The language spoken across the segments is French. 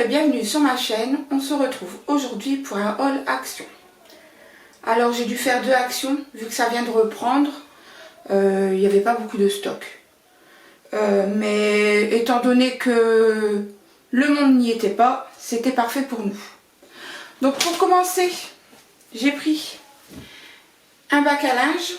bienvenue sur ma chaîne. On se retrouve aujourd'hui pour un haul action. Alors j'ai dû faire 2 actions vu que ça vient de reprendre. Il n'y avait pas beaucoup de stock. Mais étant donné que le monde n'y était pas, c'était parfait pour nous. Donc pour commencer, j'ai pris un bac à linge.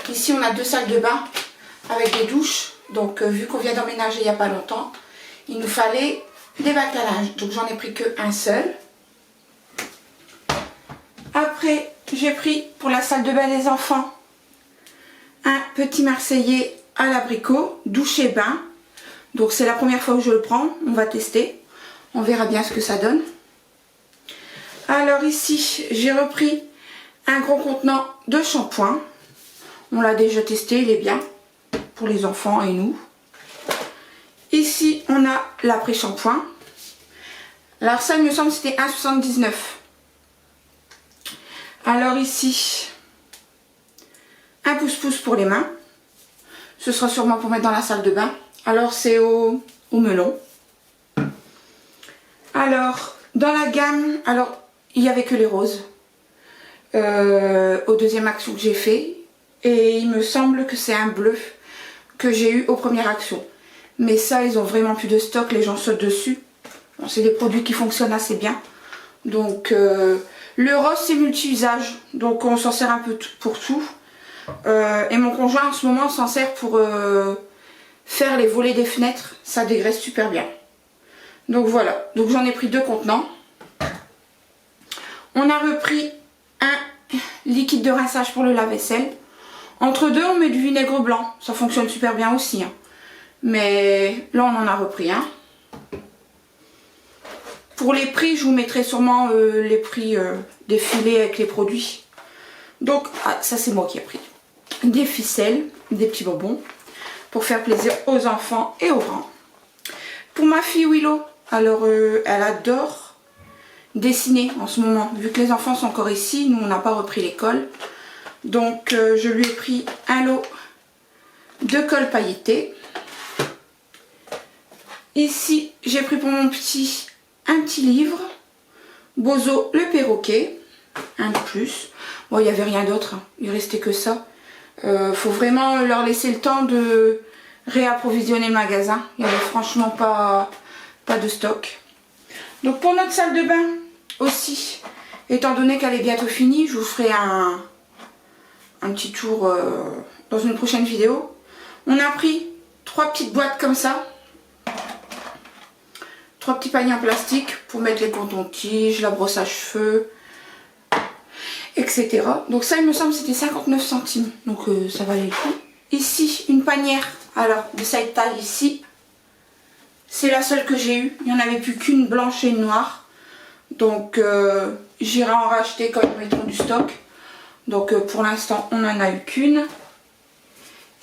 Ici on a 2 salles de bain avec des douches. Donc vu qu'on vient d'emménager il n'y a pas longtemps, il nous fallait des bacs à linge. Donc j'en ai pris qu'un seul. Après j'ai pris pour la salle de bain des enfants un petit marseillais à l'abricot, douche et bain. Donc c'est la première fois que je le prends, on va tester. On verra bien ce que ça donne. Alors ici j'ai repris un gros contenant de shampoing. On l'a déjà testé, il est bien pour les enfants et nous. Ici on a l'après-shampoing. Alors ça il me semble que c'était 1,79 €. Alors ici un pouce-pouce pour les mains. Ce sera sûrement pour mettre dans la salle de bain. Alors c'est au melon. Alors dans la gamme, alors il n'y avait que les roses. Aux deuxième action que j'ai fait. Et il me semble que c'est un bleu que j'ai eu aux premières actions. Mais ça ils ont vraiment plus de stock, les gens sautent dessus. Bon, c'est des produits qui fonctionnent assez bien. Donc le rose c'est multi-usage. Donc on s'en sert un peu pour tout. Et mon conjoint en ce moment s'en sert pour faire les volets des fenêtres. Ça dégraisse super bien. Donc voilà, donc j'en ai pris 2 contenants. On a repris un liquide de rinçage pour le lave-vaisselle. Entre deux on met du vinaigre blanc, ça fonctionne super bien aussi, hein. Mais là on en a repris un. Pour les prix je vous mettrai sûrement les prix défilés avec les produits. Donc ça c'est moi qui ai pris des ficelles, des petits bonbons pour faire plaisir aux enfants et aux grands. Pour ma fille Willow, alors elle adore dessiner en ce moment. Vu que les enfants sont encore ici, nous on n'a pas repris l'école. Donc je lui ai pris un lot de colle pailletée. Ici j'ai pris pour mon petit un petit livre, Bozo le perroquet, un de plus. Bon il n'y avait rien d'autre, hein. Il restait que ça. Faut vraiment leur laisser le temps de réapprovisionner le magasin. Il n'y avait franchement pas de stock. Donc pour notre salle de bain aussi, étant donné qu'elle est bientôt finie, je vous ferai un petit tour dans une prochaine vidéo. On a pris 3 petites boîtes comme ça. 3 petits paniers en plastique pour mettre les cotons-tiges, la brosse à cheveux, etc. Donc ça il me semble c'était 59 centimes. Donc ça valait le coup. Ici une panière, alors de cette taille ici. C'est la seule que j'ai eue. Il n'y en avait plus qu'une blanche et une noire. Donc j'irai en racheter quand ils mettront du stock. Donc pour l'instant on n'en a eu qu'une.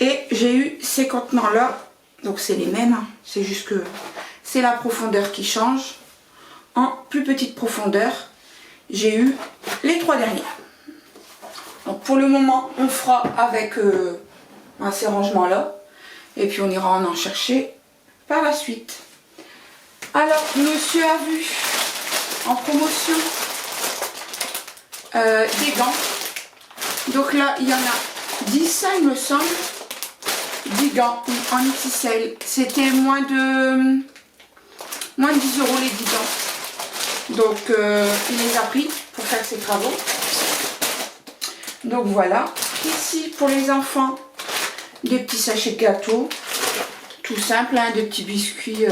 Et j'ai eu ces contenants là. Donc c'est les mêmes. Hein. C'est juste que c'est la profondeur qui change. En plus petite profondeur. J'ai eu les 3 derniers. Donc pour le moment on fera avec ces rangements là. Et puis on ira en chercher par la suite. Alors monsieur a vu en promotion des gants. Donc là il y en a 10 il me semble. 10 gants en XL. C'était moins de 10 € les 10 gants. Donc il les a pris pour faire ses travaux. Donc voilà. Ici pour les enfants, des petits sachets de gâteaux. Tout simple, hein, des petits biscuits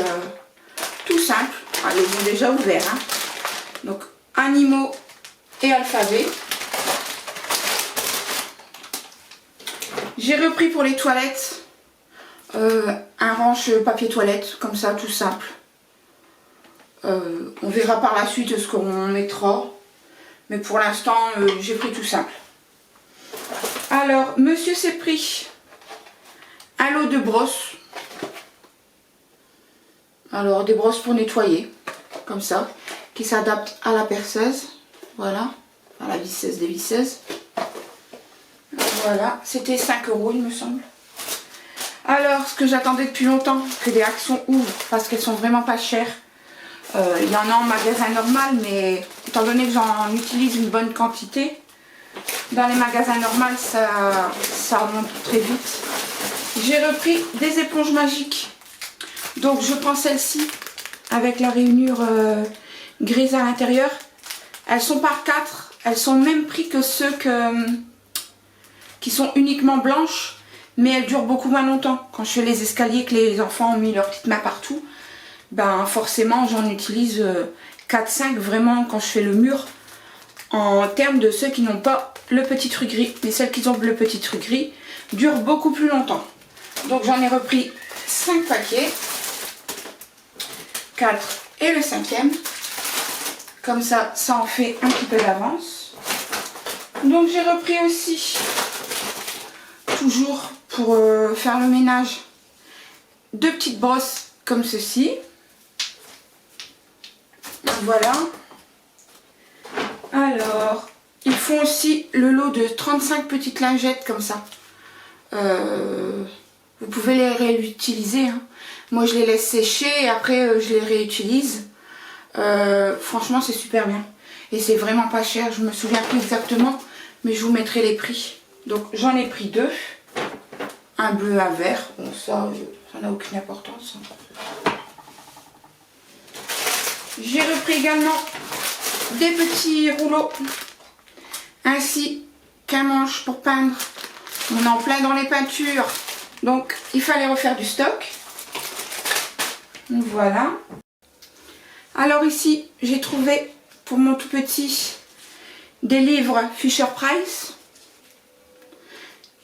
tout simple. Ah, ils sont déjà ouverts. Hein. Donc animaux et alphabet. J'ai repris pour les toilettes un range papier toilette, comme ça, tout simple. On verra par la suite ce qu'on mettra. Mais pour l'instant, j'ai pris tout simple. Alors, monsieur s'est pris un lot de brosses. Alors, des brosses pour nettoyer, comme ça, qui s'adaptent à la perceuse. Voilà, à la visseuse des visseuses. Voilà, c'était 5 € il me semble. Alors, ce que j'attendais depuis longtemps, que des actions ouvrent, parce qu'elles sont vraiment pas chères. Il y en a en magasin normal, mais étant donné que j'en utilise une bonne quantité, dans les magasins normaux, ça remonte très vite. J'ai repris des éponges magiques. Donc je prends celle-ci avec la rainure grise à l'intérieur. Elles sont par 4. Elles sont le même prix que ceux qui sont uniquement blanches. Mais elles durent beaucoup moins longtemps. Quand je fais les escaliers, que les enfants ont mis leurs petites mains partout, ben forcément j'en utilise 4-5 vraiment quand je fais le mur. En termes de ceux qui n'ont pas le petit truc gris. Mais celles qui ont le petit truc gris durent beaucoup plus longtemps. Donc j'en ai repris 5 paquets. 4 et le 5e. Comme ça, ça en fait un petit peu d'avance. Donc j'ai repris aussi, toujours pour faire le ménage, 2 petites brosses comme ceci. Voilà. Alors, ils font aussi le lot de 35 petites lingettes comme ça. Vous pouvez les réutiliser. Hein. Moi, je les laisse sécher et après, je les réutilise. Franchement, c'est super bien. Et c'est vraiment pas cher. Je me souviens plus exactement, mais je vous mettrai les prix. Donc, j'en ai pris 2. Un bleu, un vert. Bon, ça n'a aucune importance. J'ai repris également des petits rouleaux, ainsi qu'un manche pour peindre. On est en plein dans les peintures, donc il fallait refaire du stock. Voilà. Alors ici, j'ai trouvé pour mon tout petit des livres Fisher-Price.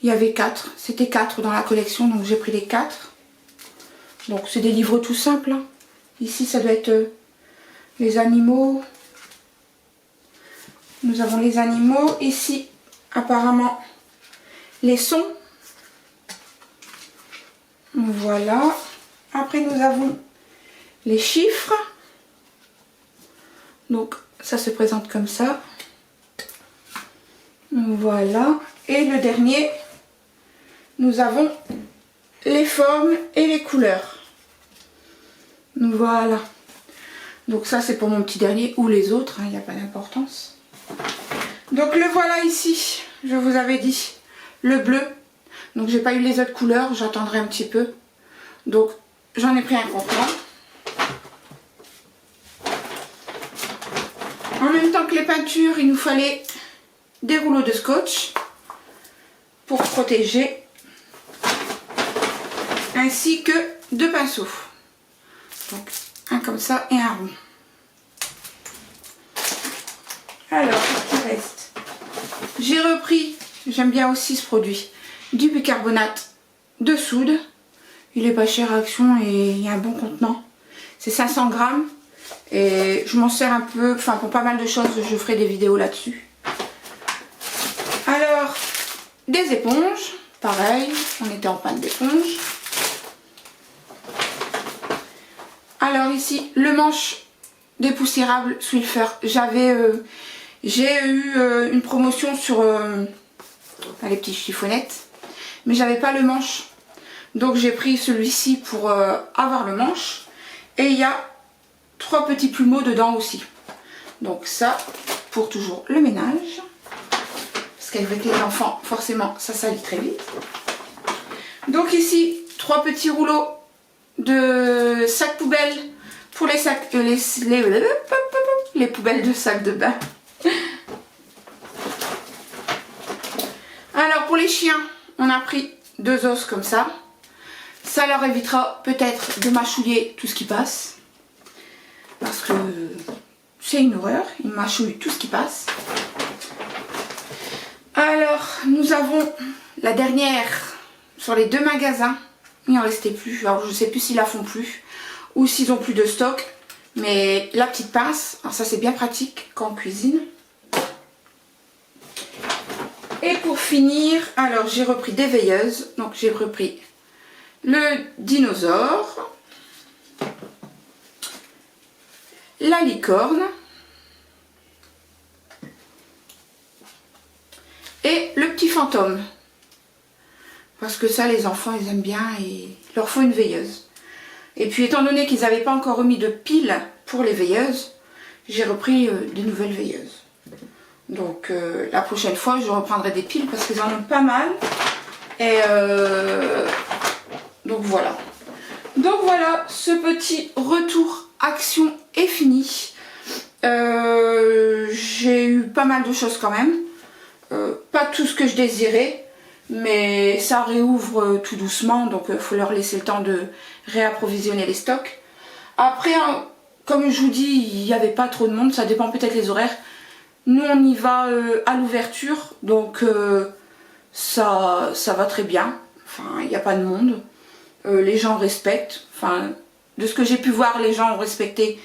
Il y avait 4, c'était 4 dans la collection, donc j'ai pris les 4. Donc c'est des livres tout simples. Hein. Ici, ça doit être les animaux. Nous avons les animaux. Ici, apparemment, les sons. Voilà. Après, nous avons les chiffres. Donc, ça se présente comme ça. Voilà. Et le dernier, nous avons les formes et les couleurs. Voilà. Donc ça, c'est pour mon petit dernier ou les autres. Il n'y a pas d'importance. Donc le voilà ici. Je vous avais dit le bleu. Donc j'ai pas eu les autres couleurs. J'attendrai un petit peu. Donc j'en ai pris un comptant. En même temps que les peintures, il nous fallait des rouleaux de scotch pour protéger, ainsi que 2 pinceaux. Donc un comme ça et un rond. Alors, qu'est-ce qui reste? J'ai repris, j'aime bien aussi ce produit, du bicarbonate de soude. Il est pas cher à Action et il y a un bon contenant. C'est 500 grammes. Et je m'en sers un peu, enfin pour pas mal de choses, je ferai des vidéos là-dessus. Alors, des éponges, pareil, on était en panne d'éponge. Alors ici, le manche dépoussiérable Swiffer. J'ai eu une promotion sur les petites chiffonnettes, mais j'avais pas le manche. Donc j'ai pris celui-ci pour avoir le manche. Et il y a 3 petits plumeaux dedans aussi. Donc ça, pour toujours le ménage. Parce qu'avec les enfants, forcément, ça salit très vite. Donc ici, 3 petits rouleaux de sacs poubelles pour les sacs, les poubelles de sacs de bain. Alors pour les chiens, on a pris 2 os comme ça. Ça leur évitera peut-être de mâchouiller tout ce qui passe. Parce que c'est une horreur, ils mâchouillent tout ce qui passe. Alors, nous avons la dernière sur les 2 magasins. Il n'en restait plus. Alors, je ne sais plus s'ils la font plus ou s'ils ont plus de stock. Mais la petite pince, alors ça c'est bien pratique quand on cuisine. Et pour finir, alors j'ai repris des veilleuses. Donc j'ai repris le dinosaure, la licorne et le petit fantôme. Parce que ça, les enfants, ils aiment bien et il leur faut une veilleuse. Et puis, étant donné qu'ils n'avaient pas encore remis de piles pour les veilleuses, j'ai repris des nouvelles veilleuses. Donc la prochaine fois je reprendrai des piles parce qu'ils en ont pas mal. Et donc voilà. Donc voilà, ce petit retour action est fini. J'ai eu pas mal de choses quand même. Pas tout ce que je désirais, mais ça réouvre tout doucement, donc il faut leur laisser le temps de réapprovisionner les stocks. Après, comme je vous dis, il n'y avait pas trop de monde, ça dépend peut-être les horaires. Nous on y va à l'ouverture, donc ça va très bien. Enfin, il n'y a pas de monde. Les gens respectent. Enfin, de ce que j'ai pu voir, les gens ont respecté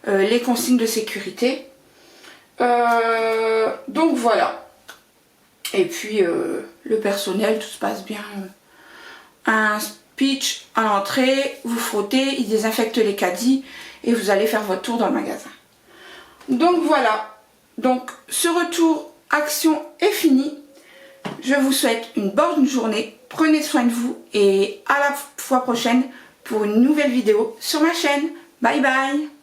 les consignes de sécurité. Donc voilà. Et puis le personnel, tout se passe bien. Un speech à l'entrée, vous frottez, ils désinfectent les caddies et vous allez faire votre tour dans le magasin. Donc voilà. Donc ce retour action est fini. Je vous souhaite une bonne journée. Prenez soin de vous et à la fois prochaine pour une nouvelle vidéo sur ma chaîne. Bye bye.